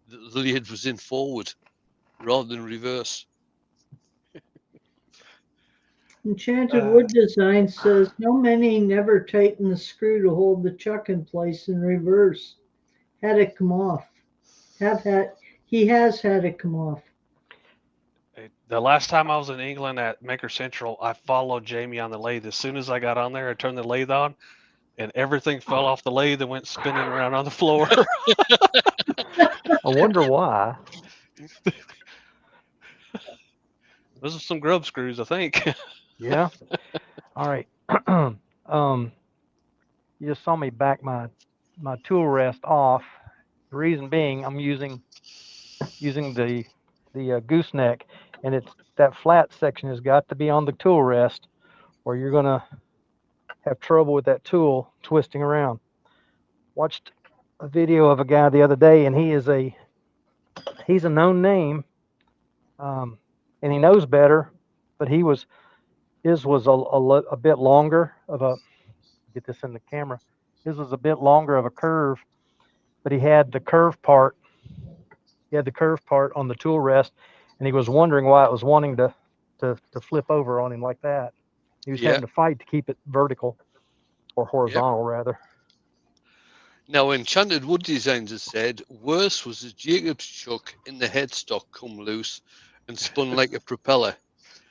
that the lathe was in forward rather than reverse. Enchanted Wood Design says, how many never tighten the screw to hold the chuck in place in reverse? Had it come off. He has had it come off. The last time I was in England at Maker Central, I followed Jamie on the lathe. As soon as I got on there, I turned the lathe on, and everything fell off the lathe and went spinning around on the floor. I wonder why. Those are some grub screws, I think. Yeah. All right. You just saw me back my tool rest off. The reason being, I'm using the gooseneck, and it's that flat section has got to be on the tool rest, or you're gonna have trouble with that tool twisting around. Watched a video of a guy the other day, and he's a known name, and he knows better, but his was a bit longer of a, get this in the camera. His was a bit longer of a curve, but he had the curve part. He had the curve part on the tool rest, and he was wondering why it was wanting to flip over on him like that. He was Yeah, having to fight to keep it vertical or yeah. horizontal rather. Now, Enchanted Wood Designs has said worse was the Jacob's chuck in the headstock come loose and spun like a propeller.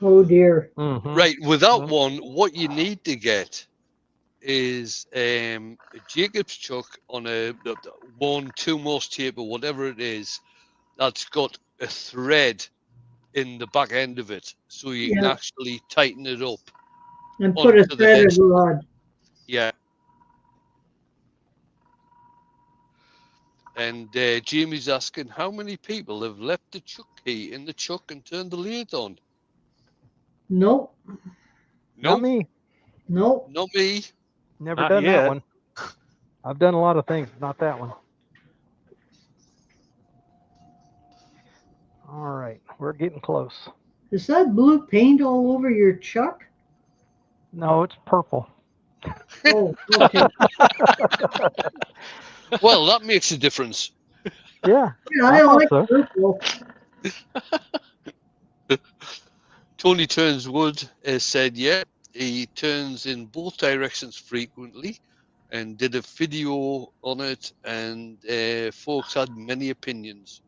Oh dear. Mm-hmm. Right, with that one, what you need to get is a Jacob's chuck on a 1-2 most tape or whatever it is that's got a thread in the back end of it, so you can Yeah, actually tighten it up and put a onto the threaded headstock. rod. Yeah. And Jamie's asking how many people have left the chuck key in the chuck and turned the lathe on. Nope, Not No, me. nope. not me. Never Not done that yet. one. I've done a lot of things, not that one. All right, we're getting close. Is that blue paint all over your chuck? No, it's purple. Oh, okay. Well, that makes a difference. Yeah, Yeah, I I thought like so. purple. Tony Turns Wood has said, yeah, he turns in both directions frequently and did a video on it, and folks had many opinions.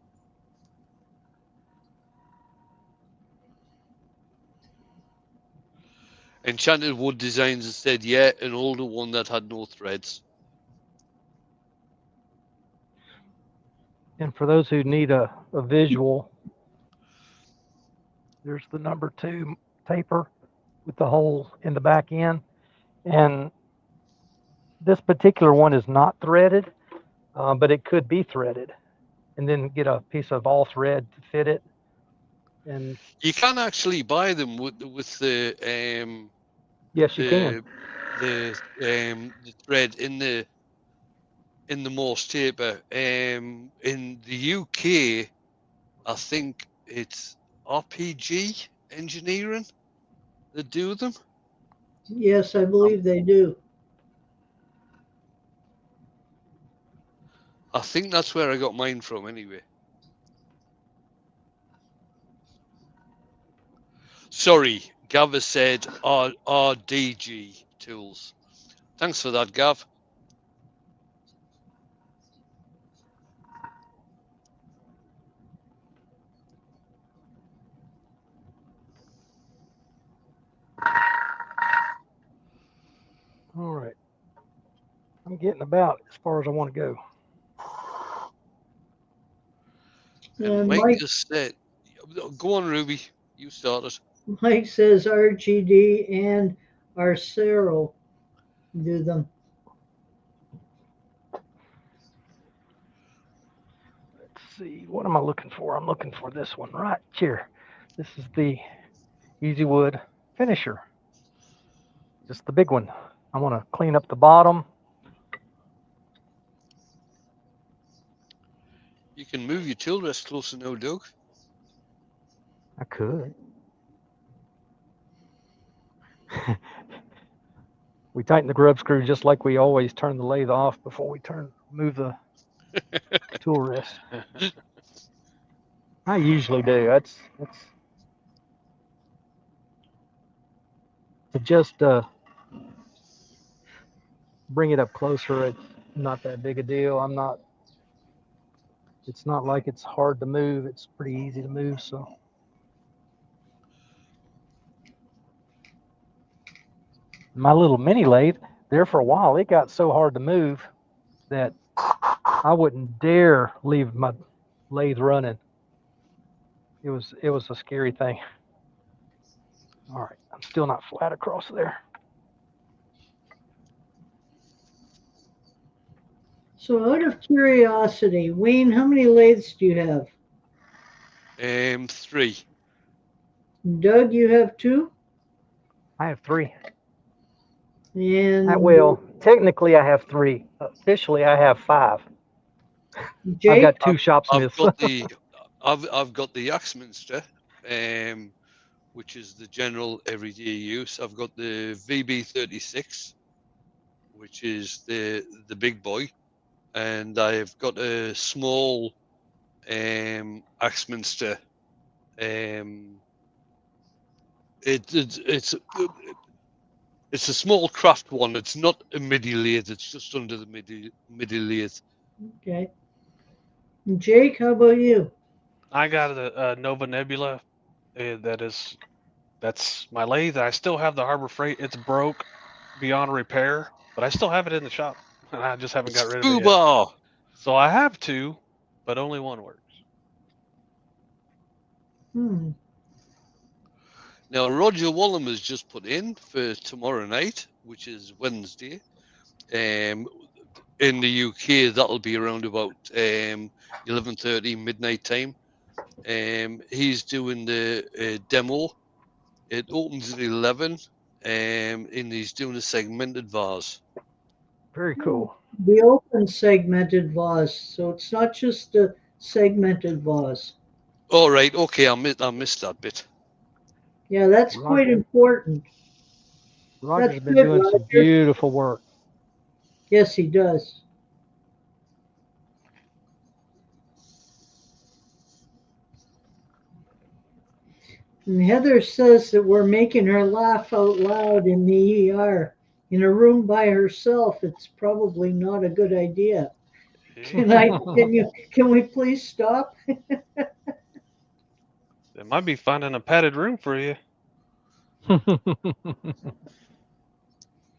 Enchanted Wood Designs has said, yeah, an older one that had no threads. And for those who need a visual, there's the number 2 taper with the hole in the back end. And this particular one is not threaded, but it could be threaded. And then get a piece of all thread to fit it. And You can actually buy them with the yes, you can. the thread in the Morse taper. In the UK, I think it's RPG Engineering that do them. Yes, I believe they do. I think that's where I got mine from, anyway. Sorry, Gav has said RDG tools. Thanks for that, Gav. All right. I'm getting about as far as I want to go. And Mike Mike, has said, go on, Ruby. You started. Mike says RGD and Arcero do them. Let's see. What am I looking for? I'm looking for this one right here. This is the Easy Wood finisher. Just the big one. I want to clean up the bottom. You can move your tool rest closer now, Doug. I could. We tighten the grub screw just like we always turn the lathe off before we move the tool rest. I usually do. That's to just bring it up closer. It's not that big a deal. It's not like it's hard to move. It's pretty easy to move. So my little mini lathe, there for a while, it got so hard to move that I wouldn't dare leave my lathe running. It was a scary thing. All right, I'm still not flat across there. So, out of curiosity, Wayne, how many lathes do you have? 3. Doug, you have 2? I have 3. And Well, technically I have 3. Officially, I have 5. Jake? I've got 2 shopsmiths. I've got the Axminster, which is the general everyday use. I've got the VB36, which is the big boy, and I've got a small Axminster. It's a small craft one. It's not a MIDI lathe. It's just under the MIDI lathe. Okay. And Jake, how about you? I got a Nova Nebula. That's my lathe. I still have the Harbor Freight. It's broke beyond repair, but I still have it in the shop, and I just haven't got rid of it yet. Scuba! So I have 2, but only one works. Now, Roger Wallum has just put in for tomorrow night, which is Wednesday. In the UK, that'll be around about 11:30 midnight time. He's doing the demo. It opens at 11, and he's doing a segmented vase. Very cool. The open segmented vase. So it's not just a segmented vase. All right, okay, I missed that bit. Yeah, that's quite important. Roger's been doing some beautiful work. Yes, he does. And Heather says that we're making her laugh out loud in the ER. In a room by herself, it's probably not a good idea. Can we please stop? It might be finding a padded room for you.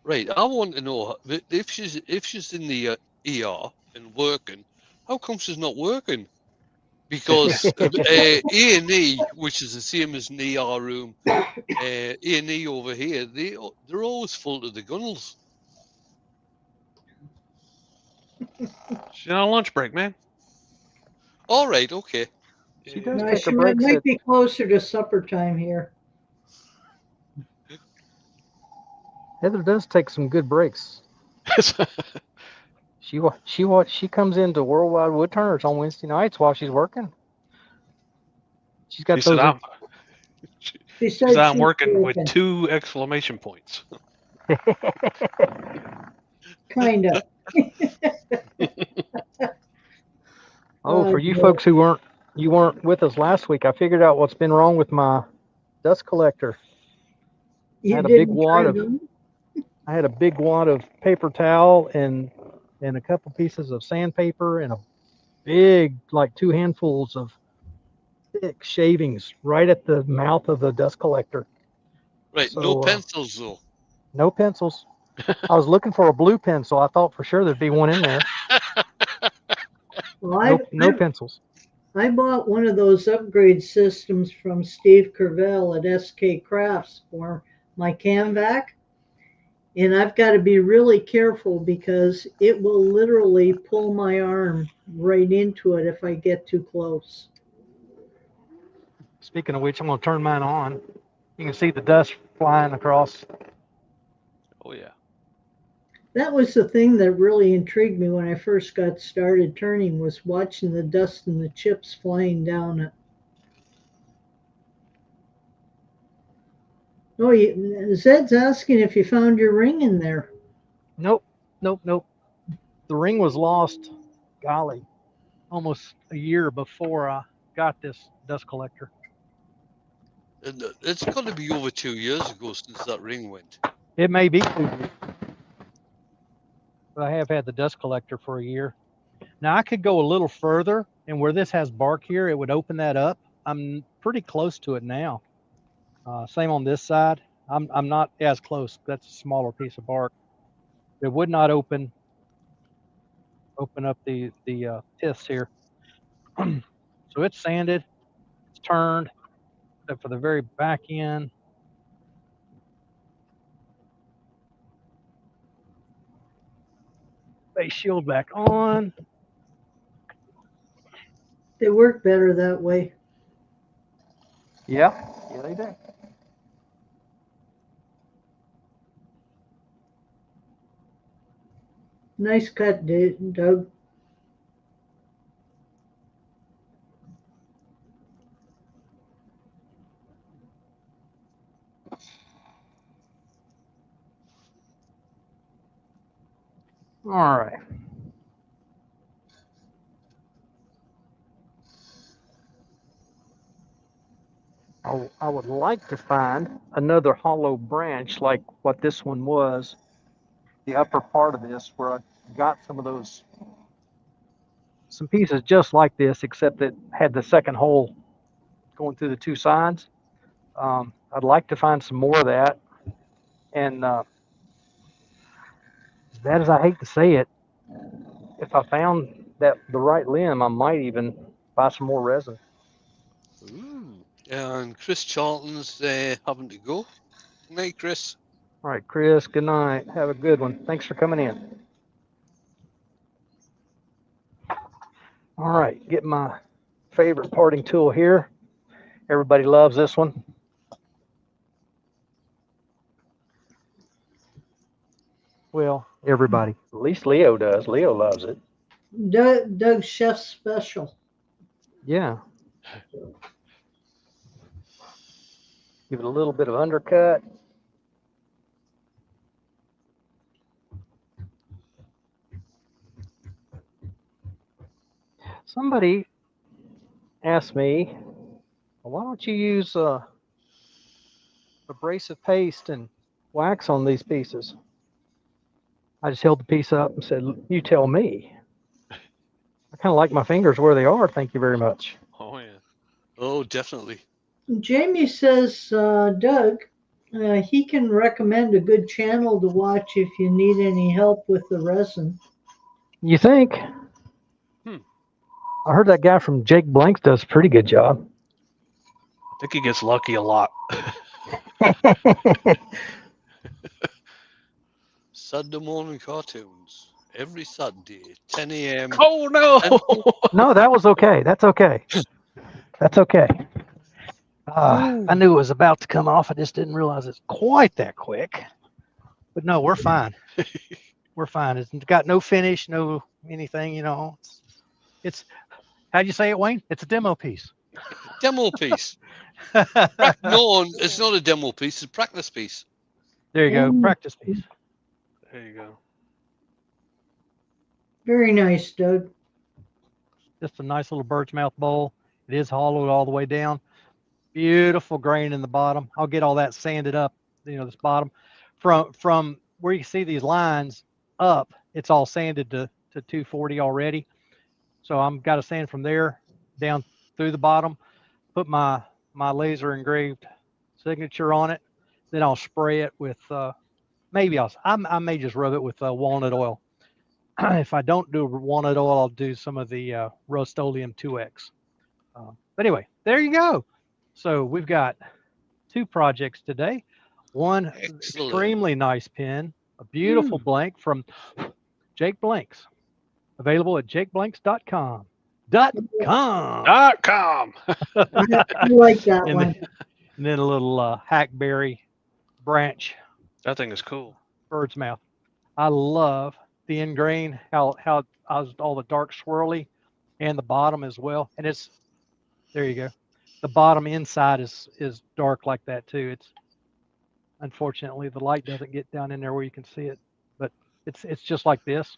Right, I want to know if she's in the ER and working, how come she's not working? Because A&E, which is the same as an ER room, A&E over here, they're always full to the gunnels. She's on a lunch break, man. All right, okay. She does No, take she her breaks might at. be closer to supper time here. Heather does take some good breaks. She comes into Worldwide Woodturners on Wednesday nights while she's working. She's got She said, those. she She said, said I'm she's working with working. 2 exclamation points. Kind of. Oh, for you boy. folks who weren't with us last week, I figured out what's been wrong with my dust collector. You had a big didn't wad turn of it on? I had a big wad of paper towel and a couple pieces of sandpaper and a big, like 2 handfuls of thick shavings right at the mouth of the dust collector. Right, no So pencils though. no pencils. I was looking for a blue pencil. I thought for sure there'd be one in there. Well, No pencils. I bought one of those upgrade systems from Steve Curvell at SK Crafts for my Canvac. And I've got to be really careful because it will literally pull my arm right into it if I get too close. Speaking of which, I'm going to turn mine on. You can see the dust flying across. Oh, yeah. That was the thing that really intrigued me when I first got started turning, was watching the dust and the chips flying down it. Oh, Zed's asking if you found your ring in there. Nope. The ring was lost, golly, almost a year before I got this dust collector. And it's got to be over 2 years ago since that ring went. It may be 2 years. But I have had the dust collector for a year. Now I could go a little further, and where this has bark here, it would open that up. I'm pretty close to it now. Same on this side. I'm not as close. That's a smaller piece of bark. It would not open up the piths here. So it's sanded, it's turned, except for the very back end. Face shield back on. They work better that way. Yeah, they do. Nice cut, Doug. All right. I would like to find another hollow branch like what this one was, the upper part of this, where I got some pieces just like this, except that had the second hole going through the 2 sides. I'd like to find some more of that. And as bad as I hate to say it, if I found the right limb, I might even buy some more resin. Ooh. And Chris Charlton's having to go. Good night, Chris. All right, Chris, good night. Have a good one. Thanks for coming in. All right, get my favorite parting tool here. Everybody loves this one. Well, everybody. At least Leo does. Leo loves it. Doug's chef's special. Yeah. Give it a little bit of undercut. Somebody asked me, well, why don't you use abrasive paste and wax on these pieces? I just held the piece up and said, you tell me. I kind of like my fingers where they are. Thank you very much. Oh, yeah. Oh, definitely. Jamie says, Doug, he can recommend a good channel to watch if you need any help with the resin. You think? I heard that guy from Jake Blanks does a pretty good job. I think he gets lucky a lot. Saturday morning cartoons. Every Saturday, 10 a.m. Oh, no. No, that was okay. That's okay. That's okay. I knew it was about to come off. I just didn't realize it's quite that quick. But no, we're fine. We're fine. It's got no finish, no anything. It's how'd you say it, Wayne? It's a demo piece. Demo piece. No, it's not a demo piece. It's a practice piece. There you go, practice piece. There you go. Very nice, Doug. Just a nice little bird's mouth bowl. It is hollowed all the way down. Beautiful grain in the bottom. I'll get all that sanded up. This bottom from where you see these lines up, it's all sanded to 240 already. So I'm got to sand from there down through the bottom, put my laser engraved signature on it. Then I'll spray it with maybe I may just rub it with walnut oil. If I don't do walnut oil, I'll do some of the Rust-Oleum 2X. But anyway, there you go. So we've got 2 projects today. One extremely nice pen, a beautiful blank from Jake Blanks, available at jakeblanks.com. .com. I like that and one. then a little hackberry branch That thing is cool. bird's mouth. I love the end grain, how all the dark swirly, and the bottom as well. And it's there you go. The bottom inside is dark like that too. It's unfortunately the light doesn't get down in there where you can see it, but it's just like this,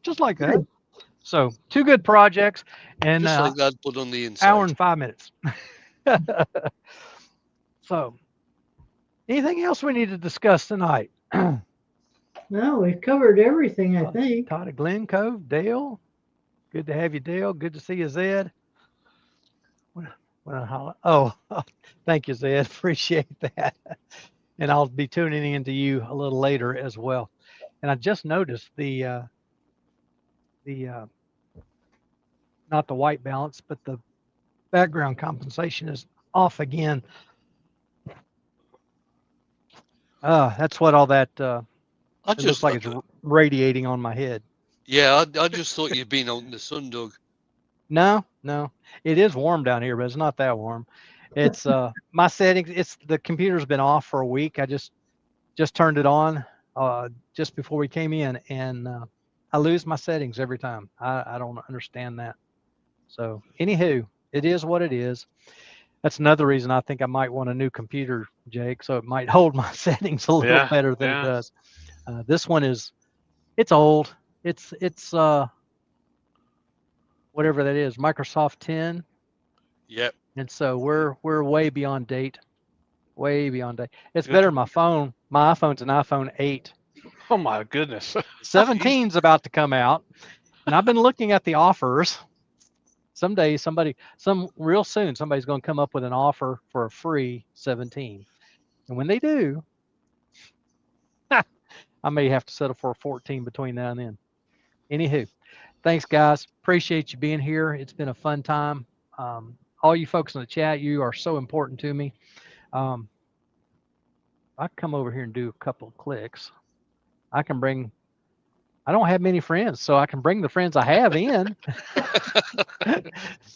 just like that. So 2 good projects, and Just like that, but on the inside. hour and 5 minutes. So, anything else we need to discuss tonight? No, we've covered everything, I think. Todd of Glen Cove, Dale. Good to have you, Dale. Good to see you, Zed. Oh, thank you, Zed. Appreciate that. And I'll be tuning into you a little later as well. And I just noticed the not the white balance, but the background compensation is off again. That's what all that it looks like it's radiating on my head. Yeah, I just thought you'd been out in the sun, Doug. No, it is warm down here, but it's not that warm. It's my settings. It's the computer's been off for a week. I just turned it on just before we came in, and I lose my settings every time. I don't understand that. So anywho, it is what it is. That's another reason I think I might want a new computer, Jake, so it might hold my settings a little better than it does. This one it's old. It's whatever that is, Microsoft 10. Yep. And so we're way beyond date. Way beyond date. It's better than my phone. My iPhone's an iPhone 8. Oh my goodness. 17's about to come out. And I've been looking at the offers. Someday real soon, somebody's going to come up with an offer for a free 17. And when they do, I may have to settle for a 14 between now and then. Anywho, thanks, guys. Appreciate you being here. It's been a fun time. All you folks in the chat, you are so important to me. I come over here and do a couple of clicks. I don't have many friends, so I can bring the friends I have in.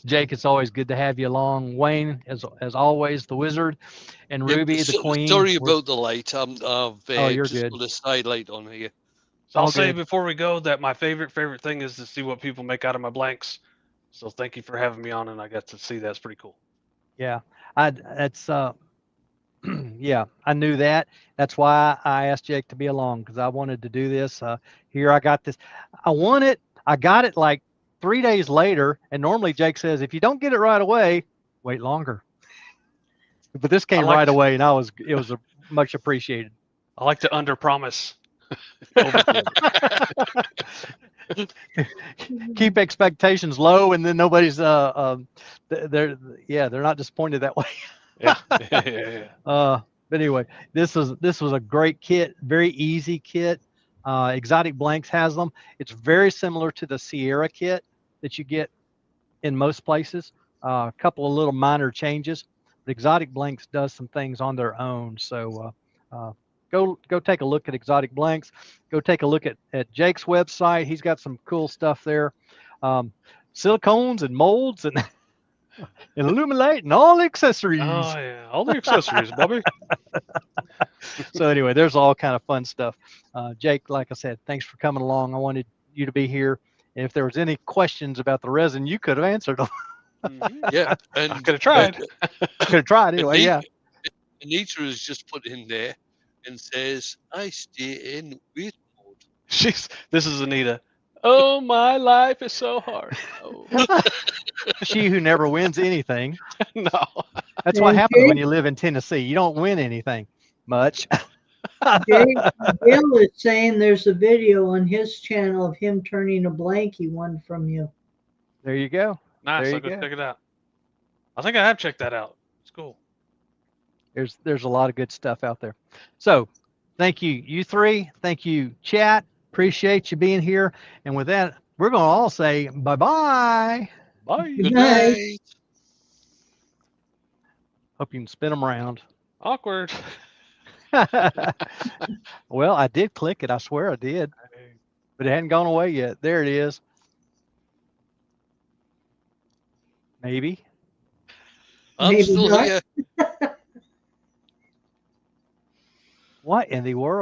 Jake, it's always good to have you along. Wayne, as always, the wizard, and Ruby, the queen. Sorry about the light. You're just good. put a side light on here. So I'll say before we go that my favorite thing is to see what people make out of my blanks. So thank you for having me on, and I got to see that's pretty cool. Yeah, yeah, I knew that. That's why I asked Jake to be along, because I wanted to do this. Here I got this. I got it like 3 days later, and normally Jake says, if you don't get it right away, wait longer. But this came right away, and it was much appreciated. I like to underpromise. Keep expectations low, and then nobody's they're not disappointed that way. Yeah. But anyway, this was a great kit, very easy kit. Exotic Blanks has them. It's very similar to the Sierra kit that you get in most places. A couple of little minor changes, but Exotic Blanks does some things on their own. So go take a look at Exotic Blanks. Go take a look at Jake's website. He's got some cool stuff there. Silicones and molds and and illuminate and all accessories. Oh yeah, all the accessories, Bobby. So anyway, there's all kind of fun stuff. Jake, like I said, thanks for coming along. I wanted you to be here. And if there was any questions about the resin, you could have answered them. Yeah, I and could have tried. Could have tried anyway. Yeah. Anita has just put in there and says, "I stay in wait mode." This is Anita. Oh, my life is so hard. Oh. She who never wins anything. No. That's what And happens when Jake, you live in Tennessee. You don't win anything much. Bill is saying there's a video on his channel of him turning a blank he won from you. There you go. Nice. There I'll you go go. check it out. I think I have checked that out. It's cool. There's a lot of good stuff out there. So thank you, you three. Thank you, chat. Appreciate you being here. And with that, we're going to all say bye-bye. Bye. Good Good night. night. Hope you can spin them around. Awkward. Well, I did click it. I swear I did. But it hadn't gone away yet. There it is. Maybe. I'm Maybe still not. here. What in the world?